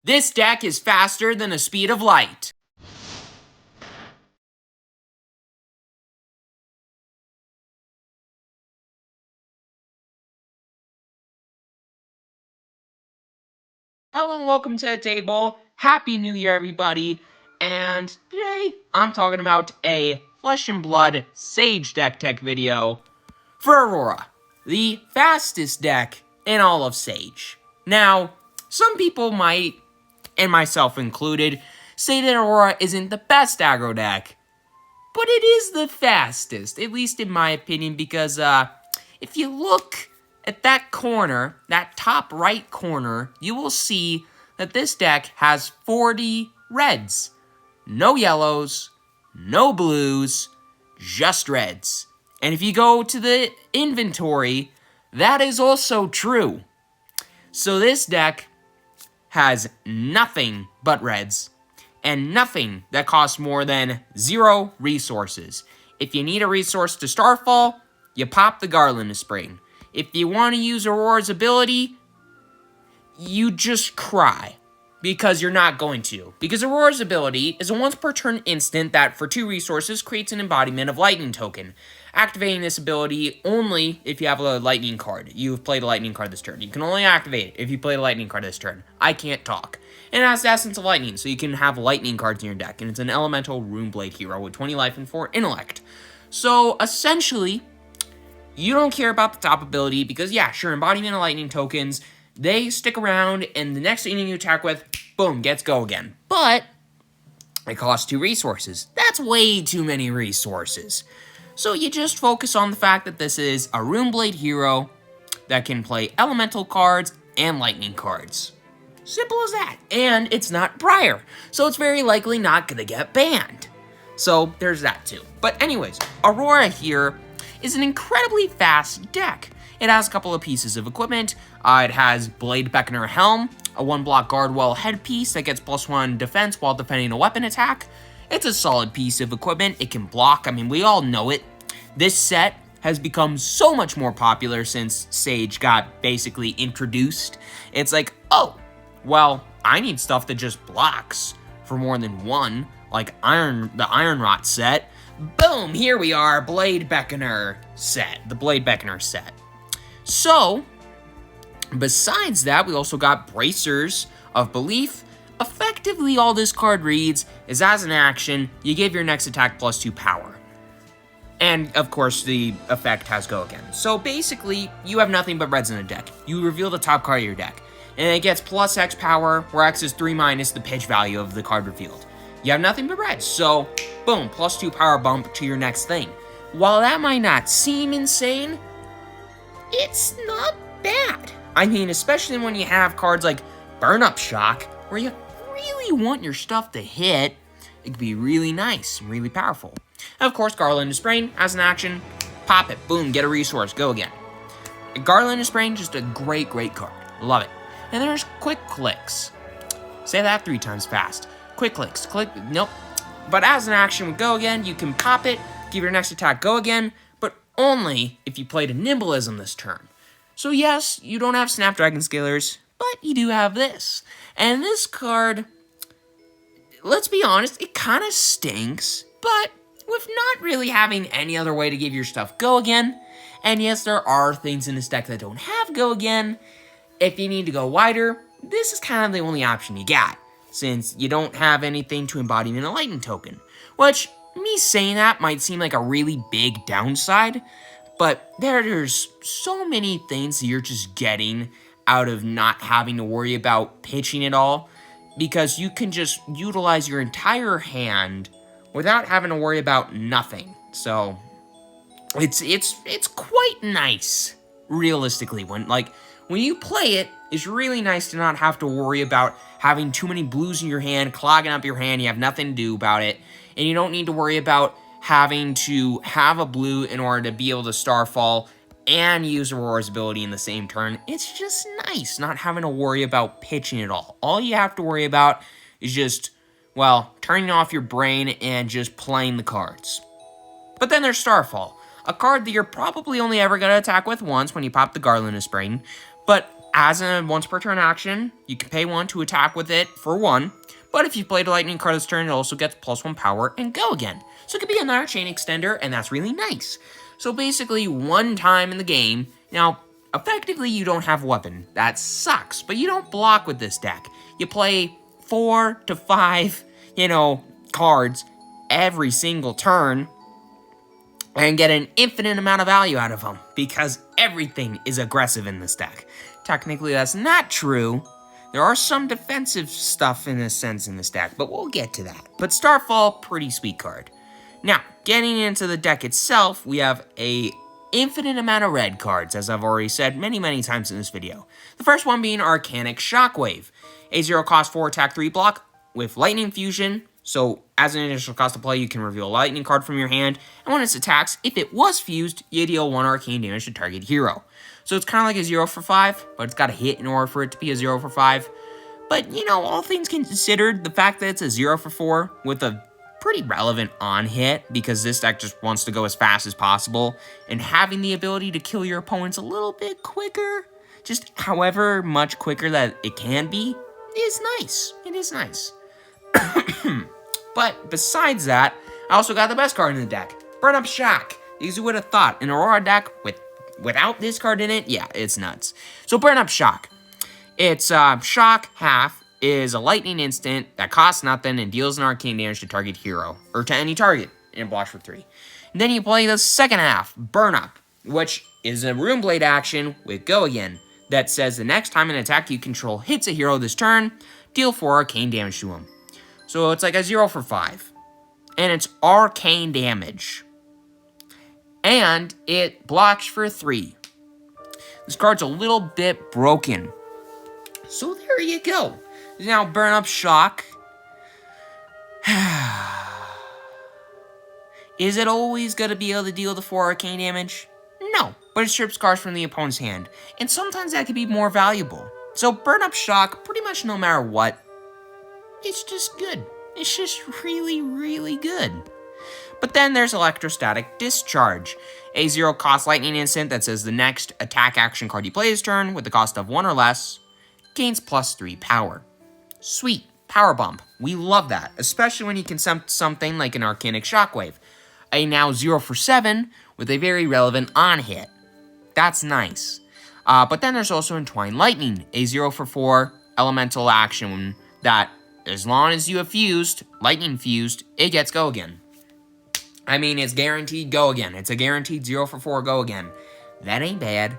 This deck is faster than the speed of light. Hello and welcome to the table. Happy New Year, everybody. And today, I'm talking about a Flesh and Blood Sage deck tech video for Aurora, the fastest deck in all of Sage. Now, some people might, and myself included, say that Aurora isn't the best aggro deck, but it is the fastest, at least in my opinion, because if you look at that corner, that top right corner, you will see that this deck has 40 reds. No yellows, no blues, just reds. And if you go to the inventory, that is also true. So this deck has nothing but reds, and nothing that costs more than 0 resources. If you need a resource to Starfall, you pop the Garland of Spring. If you want to use Aurora's ability, you just cry. Because you're not going to. Because Aurora's ability is a once per turn instant that, for 2 resources, creates an embodiment of Lightning token. Activating this ability only if you have a Lightning card. You've played a Lightning card this turn. You can only activate it if you play a Lightning card this turn. I can't talk. And it has the Essence of Lightning, so you can have Lightning cards in your deck. And it's an elemental Runeblade hero with 20 life and 4 intellect. So, essentially, you don't care about the top ability because, yeah, sure, embodiment of Lightning tokens, they stick around, and the next thing you attack with, boom, gets go again. But it costs 2 resources. That's way too many resources. So you just focus on the fact that this is a Runeblade hero that can play elemental cards and lightning cards. Simple as that. And it's not Briar, so it's very likely not going to get banned. So there's that too. But anyways, Aurora here is an incredibly fast deck. It has a couple of pieces of equipment. It has Blade Beckoner Helm, a 1-block Guardwell headpiece that gets +1 defense while defending a weapon attack. It's a solid piece of equipment. It can block. I mean, we all know it. This set has become so much more popular since Sage got basically introduced. It's like, oh, well, I need stuff that just blocks for more than one, like the Iron Rot set. Boom, here we are, Blade Beckoner set, the Blade Beckoner set. So, besides that, we also got Bracers of Belief. Effectively, all this card reads is, as an action, you give your next attack +2 power. And, of course, the effect has go again. So, basically, you have nothing but reds in the deck. You reveal the top card of your deck, and it gets +X power, where X is 3 minus the pitch value of the card revealed. You have nothing but reds, so, boom, +2 power bump to your next thing. While that might not seem insane, it's not bad. I mean, especially when you have cards like Burn Up Shock, where you really want your stuff to hit, it could be really nice and really powerful. And of course, Garland of Spring, as an action, pop it, boom, get a resource, go again. Garland of Spring, just a great card. Love it. And there's Quick Clicks. Say that 3 times fast. Quick Clicks, click, nope. But as an action with go again, you can pop it, give your next attack go again, but only if you played a Nimbleism this turn. So yes, you don't have Snapdragon Scalers, but you do have this. And this card, let's be honest, it kind of stinks, but with not really having any other way to give your stuff go again, and yes, there are things in this deck that don't have go again, if you need to go wider, this is kind of the only option you got, since you don't have anything to embody in a lightning token, which, me saying that might seem like a really big downside, but there's so many things that you're just getting out of not having to worry about pitching it all, because you can just utilize your entire hand without having to worry about nothing. So it's quite nice, realistically. When you play it, it's really nice to not have to worry about having too many blues in your hand, clogging up your hand, you have nothing to do about it, and you don't need to worry about having to have a blue in order to be able to Starfall and use Aurora's ability in the same turn. It's just nice not having to worry about pitching it all. All you have to worry about is just, well, turning off your brain and just playing the cards. But then there's Starfall, a card that you're probably only ever going to attack with once when you pop the Garland of Spring, but As a once per turn action, you can pay 1 to attack with it for 1, but if you played a lightning card this turn, it also gets +1 power and go again. So it could be another chain extender, and that's really nice. So basically, one time in the game, now, effectively you don't have weapon. That sucks, but you don't block with this deck. You play 4 to 5, cards every single turn, and get an infinite amount of value out of them, because everything is aggressive in this deck. Technically, that's not true. There are some defensive stuff in a sense in this deck, but we'll get to that. But Starfall, pretty sweet card. Now, getting into the deck itself, we have a infinite amount of red cards, as I've already said many times in this video. The first one being Arcanic Shockwave. A 0 cost 4 attack 3 block with Lightning Fusion. So, as an initial cost to play, you can reveal a lightning card from your hand, and when it attacks, if it was fused, you deal 1 arcane damage to target hero. So it's kind of like a 0 for 5, but it's got to hit in order for it to be a 0 for 5. But, all things considered, the fact that it's a 0 for 4 with a pretty relevant on hit, because this deck just wants to go as fast as possible, and having the ability to kill your opponents a little bit quicker, just however much quicker that it can be, is nice. It is nice. But besides that, I also got the best card in the deck, Burn Up Shock. As you would have thought, an Aurora deck without this card in it, yeah, it's nuts. So Burn Up Shock. It's Shock half is a lightning instant that costs nothing and deals an arcane damage to target hero, or to any target, and blocks for 3. And then you play the second half, Burn Up, which is a Runeblade action with Go Again, that says the next time an attack you control hits a hero this turn, deal 4 arcane damage to him. So it's like a 0 for 5. And it's arcane damage. And it blocks for 3. This card's a little bit broken. So there you go. Now, Burn Up Shock. Is it always going to be able to deal the 4 arcane damage? No, but it strips cards from the opponent's hand. And sometimes that can be more valuable. So Burn Up Shock, pretty much no matter what, it's just good. It's just really good. But then there's Electrostatic Discharge, a 0 cost lightning instant that says the next attack action card you play this turn with the cost of 1 or less gains +3 power. Sweet, power bump. We love that, especially when you can something like an Arcanic Shockwave, a now 0 for 7 with a very relevant on hit. That's nice. But then there's also Entwined Lightning, a 0 for 4 elemental action that, as long as you have fused, lightning fused, it gets Go Again. I mean, it's guaranteed Go Again. It's a guaranteed 0 for 4 Go Again. That ain't bad.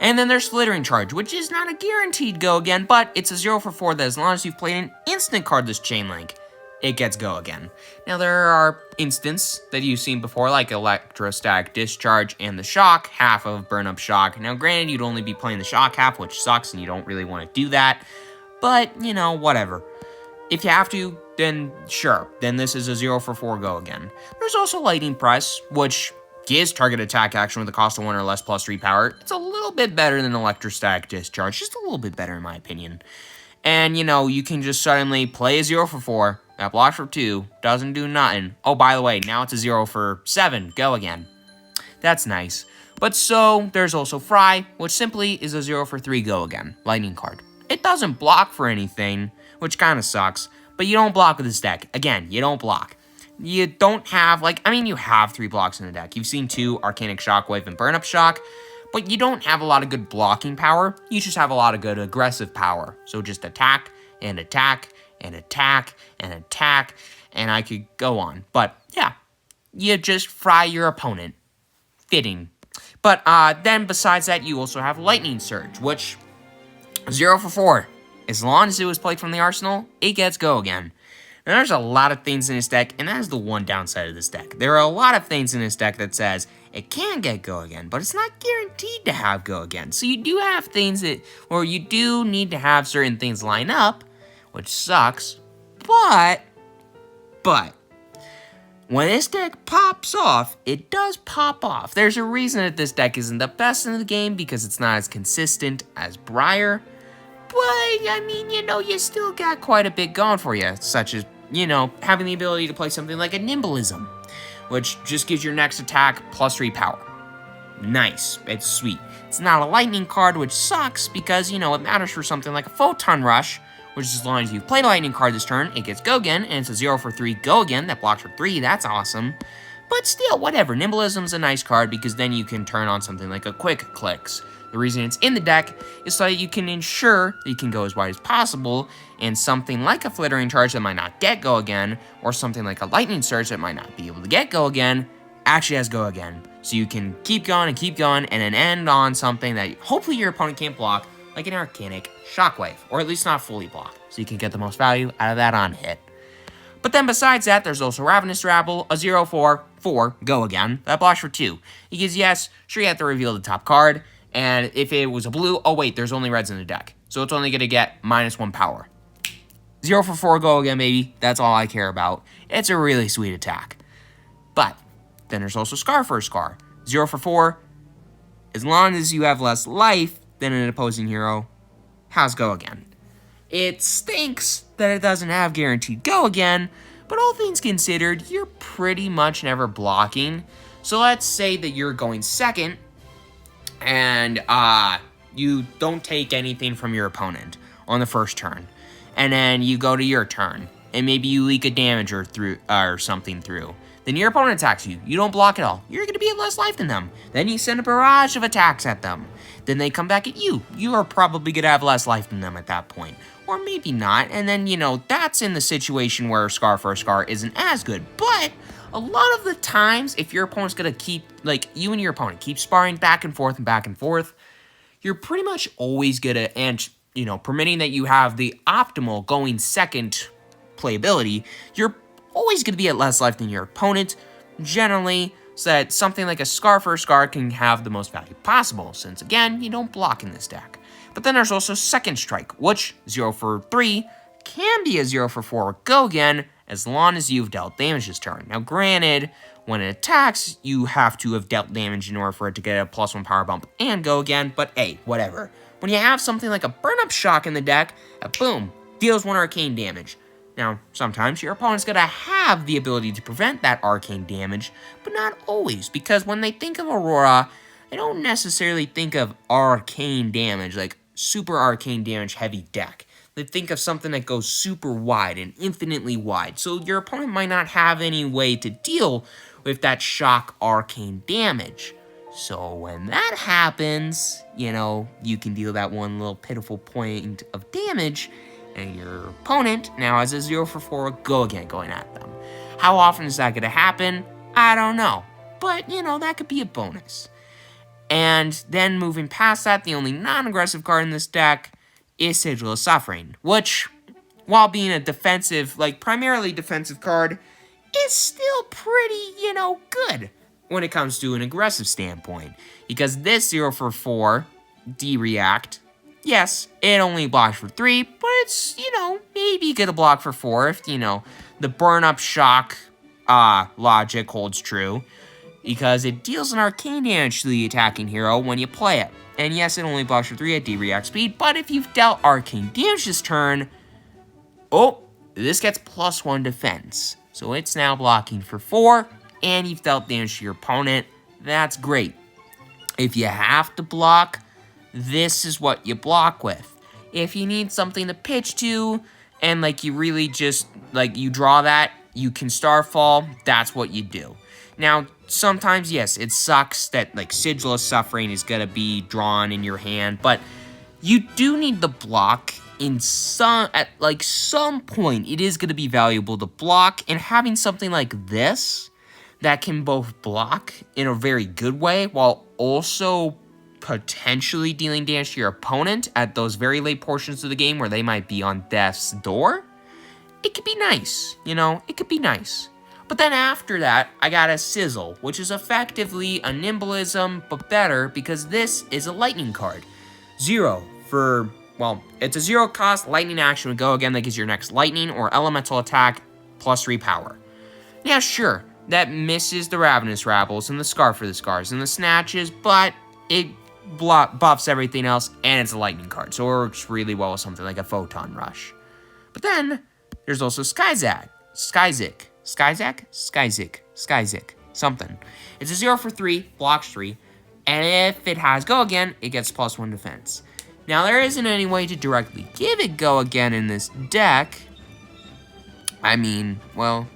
And then there's Flittering Charge, which is not a guaranteed Go Again, but it's a 0 for 4 that as long as you've played an instant card this chain link, it gets Go Again. Now, there are instances that you've seen before, like Electrostatic Discharge and the Shock half of Burn Up Shock. Now, granted, you'd only be playing the Shock half, which sucks, and you don't really want to do that. But, whatever. If you have to, then sure. Then this is a 0 for 4 Go Again. There's also Lightning Press, which gives target attack action with a cost of 1 or less +3 power. It's a little bit better than Electrostatic Discharge. Just a little bit better in my opinion. And, you can just suddenly play a 0 for 4, that blocks for 2, doesn't do nothing. Oh, by the way, now it's a 0 for 7, Go Again. That's nice. But so, there's also Fry, which simply is a 0 for 3 Go Again, lightning card. It doesn't block for anything, which kind of sucks, but you don't block with this deck. Again, you don't block. You don't have, you have 3 blocks in the deck. You've seen 2, Arcanic Shockwave and Burn Up Shock, but you don't have a lot of good blocking power. You just have a lot of good aggressive power. So just attack, and attack, and attack, and attack, and I could go on. But, yeah, you just fry your opponent. Fitting. But then, besides that, you also have Lightning Surge, which, 0 for 4. As long as it was played from the arsenal, it gets Go Again. Now, there's a lot of things in this deck, and that is the one downside of this deck. There are a lot of things in this deck that says it can get Go Again, but it's not guaranteed to have Go Again. So you do have things or you do need to have certain things line up, which sucks, but, when this deck pops off, it does pop off. There's a reason that this deck isn't the best in the game, because it's not as consistent as Briar. But, you still got quite a bit going for you, such as, having the ability to play something like a Nimblism, which just gives your next attack +3 power. nice. It's sweet. It's not a lightning card, which sucks because, it matters for something like a Photon Rush, which is as long as you've played a lightning card this turn, it gets go again, and it's a 0 for 3 go again that blocks for 3. That's awesome. But still, whatever. Nimblism's a nice card because then you can turn on something like a Quick Clicks. The reason it's in the deck is so that you can ensure that you can go as wide as possible, and something like a Flittering Charge that might not get go again, or something like a Lightning Surge that might not be able to get go again, actually has go again. So you can keep going, and then end on something that hopefully your opponent can't block, like an Arcanic Shockwave, or at least not fully block, so you can get the most value out of that on hit. But then besides that, there's also Ravenous Rabble, a 0 for 4 go again, that blocks for 2. Because yes, sure you have to reveal the top card, and if it was a blue, oh wait, there's only reds in the deck, so it's only going to get -1 power. 0 for 4 go again, baby, that's all I care about. It's a really sweet attack. But then there's also Scar for a Scar, 0 for 4, as long as you have less life than an opposing hero, how's go again? It stinks that it doesn't have guaranteed go again, but all things considered, you're pretty much never blocking. So let's say that you're going second, and you don't take anything from your opponent on the first turn, and then you go to your turn, and maybe you leak a damage or something through. Then your opponent attacks you. You don't block at all. You're going to be at less life than them. Then you send a barrage of attacks at them. Then they come back at you. You are probably going to have less life than them at that point. Or maybe not. And then, that's in the situation where Scar for a Scar isn't as good. But a lot of the times, if your opponent's going to keep, you and your opponent keep sparring back and forth, you're pretty much always going to, and, permitting that you have the optimal going second playability, you're always going to be at less life than your opponent, generally, so that something like a Scar for a Scar can have the most value possible, since, again, you don't block in this deck. But then there's also Second Strike, which, 0 for 3, can be a 0 for 4 go again, as long as you've dealt damage this turn. Now, granted, when it attacks, you have to have dealt damage in order for it to get a +1 power bump and go again, but hey, whatever. When you have something like a Burn-Up Shock in the deck, boom, deals 1 arcane damage. Now, sometimes your opponent's going to have the ability to prevent that arcane damage, but not always, because when they think of Aurora, they don't necessarily think of arcane damage, like super arcane damage heavy deck. They think of something that goes super wide and infinitely wide, so your opponent might not have any way to deal with that shock arcane damage. So when that happens, you can deal that one little pitiful point of damage, and your opponent now has a 0 for 4 go again going at them. How often is that going to happen? I don't know. But, that could be a bonus. And then moving past that, the only non-aggressive card in this deck is Sigil of Suffering, which, while being a defensive, primarily defensive card, is still pretty, good when it comes to an aggressive standpoint. Because this 0 for 4 D-React, yes, it only blocks for 3, but it's, maybe gonna block for 4 if, the Burn-Up Shock logic holds true, because it deals an arcane damage to the attacking hero when you play it. And yes, it only blocks for 3 at D-React speed, but if you've dealt arcane damage this turn, this gets +1 defense. So it's now blocking for 4, and you've dealt damage to your opponent. That's great. If you have to block, this is what you block with. If you need something to pitch to, and you really just, you draw that, you can Starfall, that's what you do. Now, sometimes, yes, it sucks that, Sigil of Suffering is gonna be drawn in your hand, but you do need the block at some point. It is gonna be valuable to block, and having something like this that can both block in a very good way, while also potentially dealing damage to your opponent at those very late portions of the game where they might be on death's door, it could be nice, it could be nice. But then after that, I got a Sizzle, which is effectively a Nimblism, but better because this is a lightning card. 0 for, it's a 0 cost, lightning action would go again, that gives your next lightning or elemental attack +3 power. Yeah, sure, that misses the Ravenous Rabbles and the Scar for the Scars and the Snatches, but it buffs everything else, and it's a lightning card, so it works really well with something like a Photon Rush. But then, there's also Skyzik, something. It's a 0 for 3, blocks 3, And if it has Go Again, it gets +1 defense. Now, there isn't any way to directly give it Go Again in this deck. I mean, well,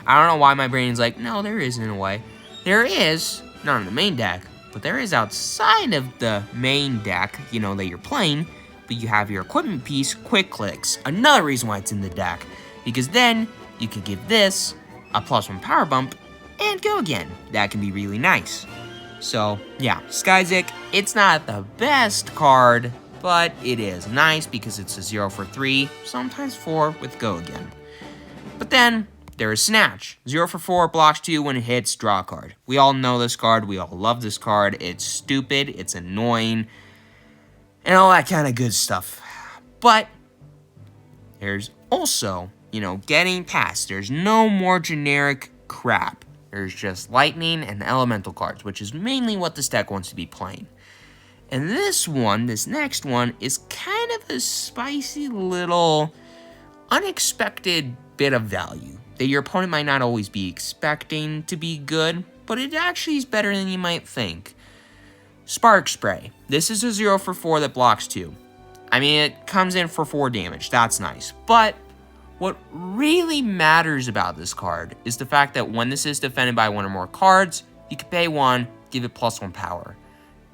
I don't know why my brain's like, no, there isn't a way. There is, not in the main deck, but there is outside of the main deck, you know, that you're playing, but you have your equipment piece, Quick Clicks. Another reason why it's in the deck, because then you could give this a +1 power bump and Go Again. That can be really nice. So, yeah, Fabtcg, it's not the best card, but it is nice because it's a 0 for 3, sometimes 4 with Go Again. But then, there is Snatch. 0 for 4, blocks 2, when it hits, draw a card. We all know this card, we all love this card, it's stupid, it's annoying, and all that kind of good stuff. But, there's also, you know, getting past. There's no more generic crap. There's just lightning and elemental cards, which is mainly what this deck wants to be playing. And this next one, is kind of a spicy little unexpected bit of value that your opponent might not always be expecting to be good, but it actually is better than you might think. Spark Spray. This is a 0 for 4 that blocks 2. I mean, it comes in for 4 damage. That's nice. But what really matters about this card is the fact that when this is defended by 1 or more cards, you can pay 1, give it +1 power.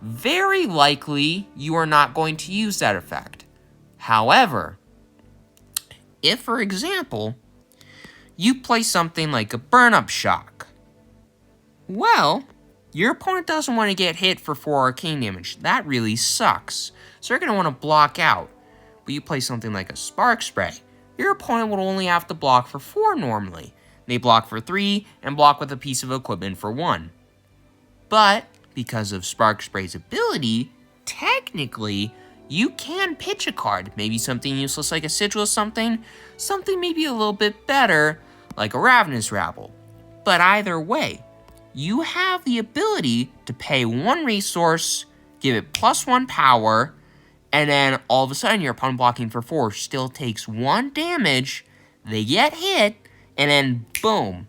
Very likely, you are not going to use that effect. However, if, for example, you play something like a Burn-Up Shock, well, your opponent doesn't want to get hit for 4 arcane damage. That really sucks. So they're going to want to block out. But you play something like a Spark Spray, your opponent would only have to block for 4 normally. They block for 3 and block with a piece of equipment for 1. But because of Spark Spray's ability, technically, you can pitch a card. Maybe something useless like a Sigil, something maybe a little bit better like a Ravenous Rabble. But either way, you have the ability to pay 1 resource, give it +1 power, and then all of a sudden your opponent blocking for 4 still takes 1 damage, they get hit, and then boom,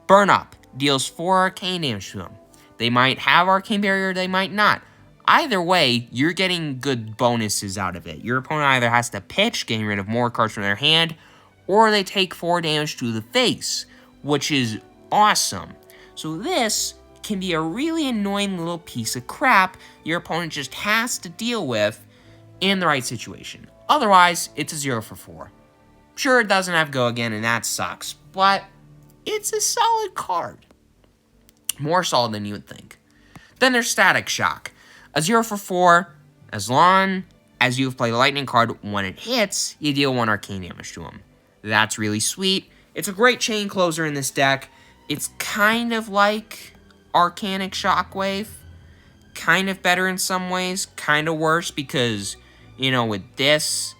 Burn Up, deals 4 arcane damage to them. They might have Arcane Barrier, they might not. Either way, you're getting good bonuses out of it. Your opponent either has to pitch, getting rid of more cards from their hand, or they take 4 damage to the face, which is awesome. So this can be a really annoying little piece of crap your opponent just has to deal with in the right situation. Otherwise, it's a 0 for 4. Sure, it doesn't have Go Again, and that sucks, but it's a solid card. More solid than you would think. Then there's Static Shock. A 0 for 4, as long as you've played a lightning card, when it hits, you deal 1 arcane damage to them. That's really sweet. It's a great chain closer in this deck. It's kind of like Arcanic Shockwave. Kind of better in some ways, kind of worse because, you know, with this,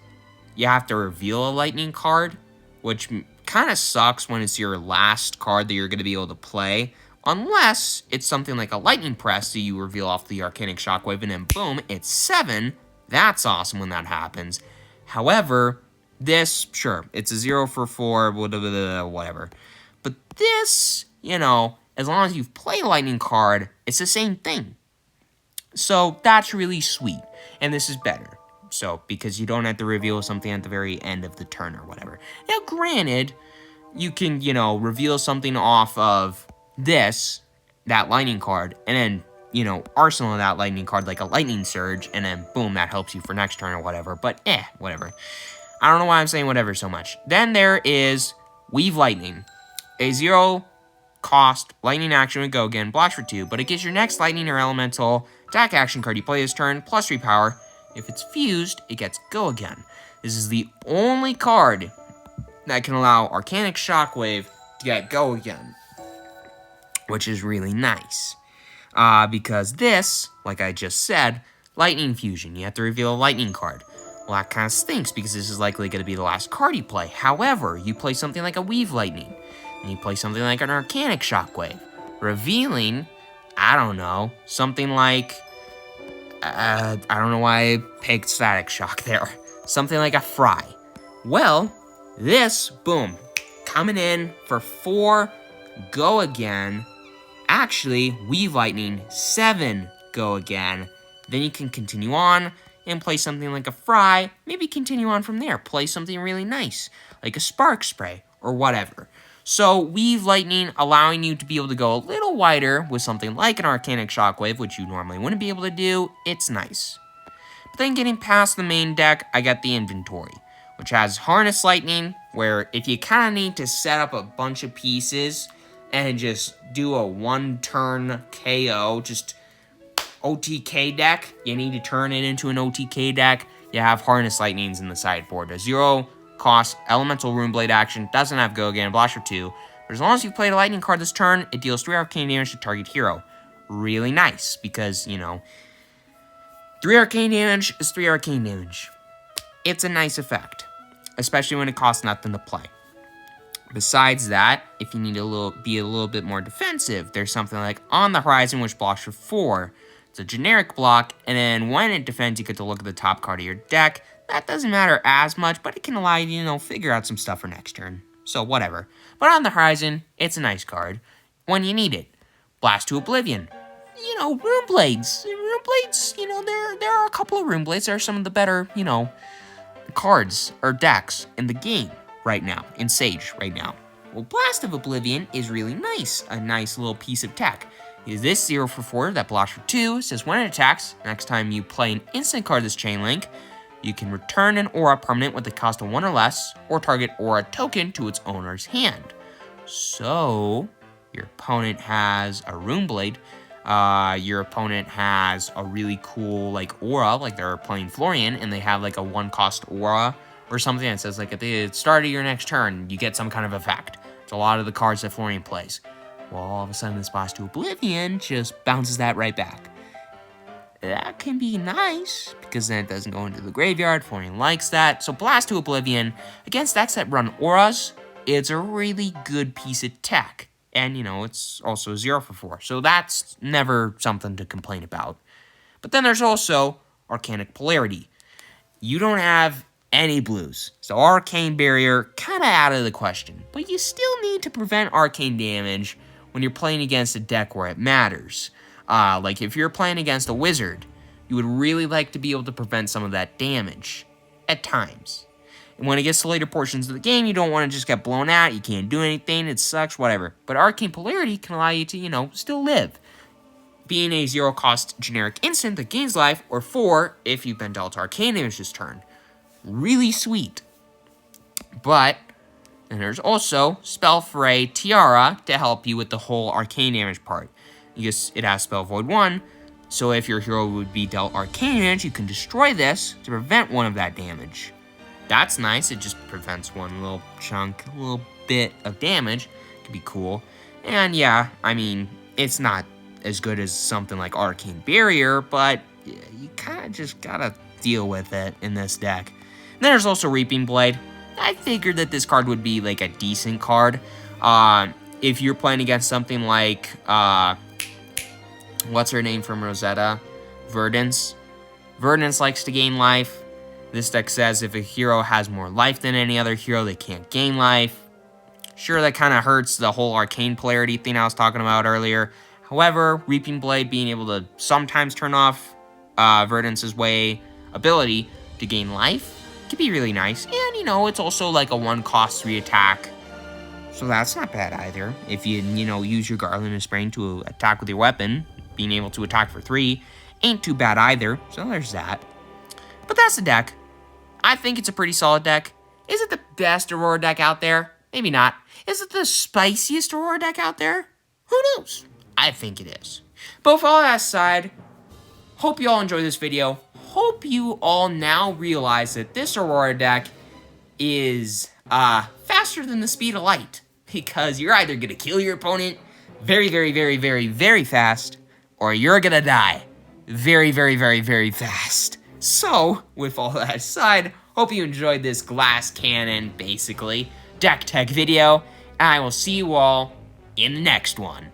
you have to reveal a lightning card, which kind of sucks when it's your last card that you're going to be able to play. Unless it's something like a Lightning Press, so you reveal off the Arcanic Shockwave, and then boom, it's 7. That's awesome when that happens. However, this, sure, it's a 0 for 4, whatever. But this, you know, as long as you've played a Lightning card, it's the same thing. So that's really sweet, and this is better. So, because you don't have to reveal something at the very end of the turn or whatever. Now, granted, you can, you know, reveal something off of that lightning card, and then, you know, arsenal that lightning card like a lightning surge, and then boom, that helps you for next turn or whatever, but whatever. I don't know why I'm saying whatever so much. Then there is Weave Lightning, a 0 cost lightning action with Go Again, blocks for 2, but it gives your next lightning or elemental attack action card you play this turn, +3 power. If it's fused, it gets Go Again. This is the only card that can allow Arcanic Shockwave to get Go Again, which is really nice. Because this, like I just said, Lightning Fusion, you have to reveal a Lightning card. Well, that kind of stinks because this is likely going to be the last card you play. However, you play something like a Weave Lightning, and you play something like an Arcanic Shockwave, revealing, I don't know, something like, I don't know why I picked Static Shock there, something like a Fry. Well, this, boom, coming in for 4 Go Again, actually, Weave Lightning, 7, go again. Then you can continue on and play something like a Fry, maybe continue on from there, play something really nice, like a Spark Spray, or whatever. So, Weave Lightning allowing you to be able to go a little wider with something like an Arcanic Shockwave, which you normally wouldn't be able to do, it's nice. But then getting past the main deck, I got the inventory, which has Harness Lightning, where if you kind of need to set up a bunch of pieces and just do a one-turn KO, just OTK deck, you need to turn it into an OTK deck, you have Harness Lightnings in the sideboard. A 0-cost Elemental Runeblade action, doesn't have Go Again, Blast for 2, but as long as you've played a Lightning card this turn, it deals 3 arcane damage to target hero. Really nice, because, 3 arcane damage is 3 arcane damage. It's a nice effect, especially when it costs nothing to play. Besides that, if you need to be a little bit more defensive, there's something like On the Horizon, which blocks for 4. It's a generic block, and then when it defends, you get to look at the top card of your deck. That doesn't matter as much, but it can allow you to, figure out some stuff for next turn. So, whatever. But On the Horizon, it's a nice card when you need it. Blast to Oblivion. Runeblades. Runeblades, there are a couple of Runeblades. There are some of the better, cards or decks in the game right now, in Sage right now. Well, Blast of Oblivion is really nice. A nice little piece of tech. Is this 0 for 4 that blocks for 2, says when it attacks, next time you play an instant card this chain link, you can return an aura permanent with a cost of 1 or less, or target aura token to its owner's hand. So, your opponent has a Runeblade, your opponent has a really cool, aura, like they're playing Florian, and they have, a 1-cost aura, or something that says, at the start of your next turn, you get some kind of effect. It's a lot of the cards that Florian plays. Well, all of a sudden, this Blast to Oblivion just bounces that right back. That can be nice, because then it doesn't go into the graveyard. Florian likes that. So Blast to Oblivion, against decks that run auras, it's a really good piece of tech. And, it's also 0 for 4. So that's never something to complain about. But then there's also Arcanic Polarity. You don't have any blues. So Arcane Barrier, kind of out of the question. But you still need to prevent arcane damage when you're playing against a deck where it matters. If you're playing against a wizard, you would really like to be able to prevent some of that damage. At times. And when it gets to later portions of the game, you don't want to just get blown out, you can't do anything, it sucks, whatever. But Arcane Polarity can allow you to, still live. Being a 0-cost generic instant that gains life, or 4 if you've been dealt arcane damage this turn. Really sweet. But, and there's also Spellfray Tiara to help you with the whole arcane damage part. It has Spell Void 1, so if your hero would be dealt arcane damage, you can destroy this to prevent one of that damage. That's nice, it just prevents one little chunk, a little bit of damage. Could be cool. And yeah, it's not as good as something like Arcane Barrier, but you kind of just gotta deal with it in this deck. And then there's also Reaping Blade. I figured that this card would be a decent card. If you're playing against something like, what's her name from Rosetta? Verdance. Verdance likes to gain life. This deck says if a hero has more life than any other hero, they can't gain life. Sure, that kind of hurts the whole arcane polarity thing I was talking about earlier. However, Reaping Blade being able to sometimes turn off Verdance's ability to gain life can be really nice. And, it's also a 1-cost 3 attack. So that's not bad either. If you, use your Garland of Spring to attack with your weapon, being able to attack for 3 ain't too bad either. So there's that. But that's the deck. I think it's a pretty solid deck. Is it the best Aurora deck out there? Maybe not. Is it the spiciest Aurora deck out there? Who knows? I think it is. But with all that aside, hope you all enjoyed this video. Hope you all now realize that this Aurora deck is faster than the speed of light. Because you're either going to kill your opponent very, very, very, very, very fast, or you're going to die very, very, very, very fast. So, with all that aside, hope you enjoyed this glass cannon, basically, deck tech video, and I will see you all in the next one.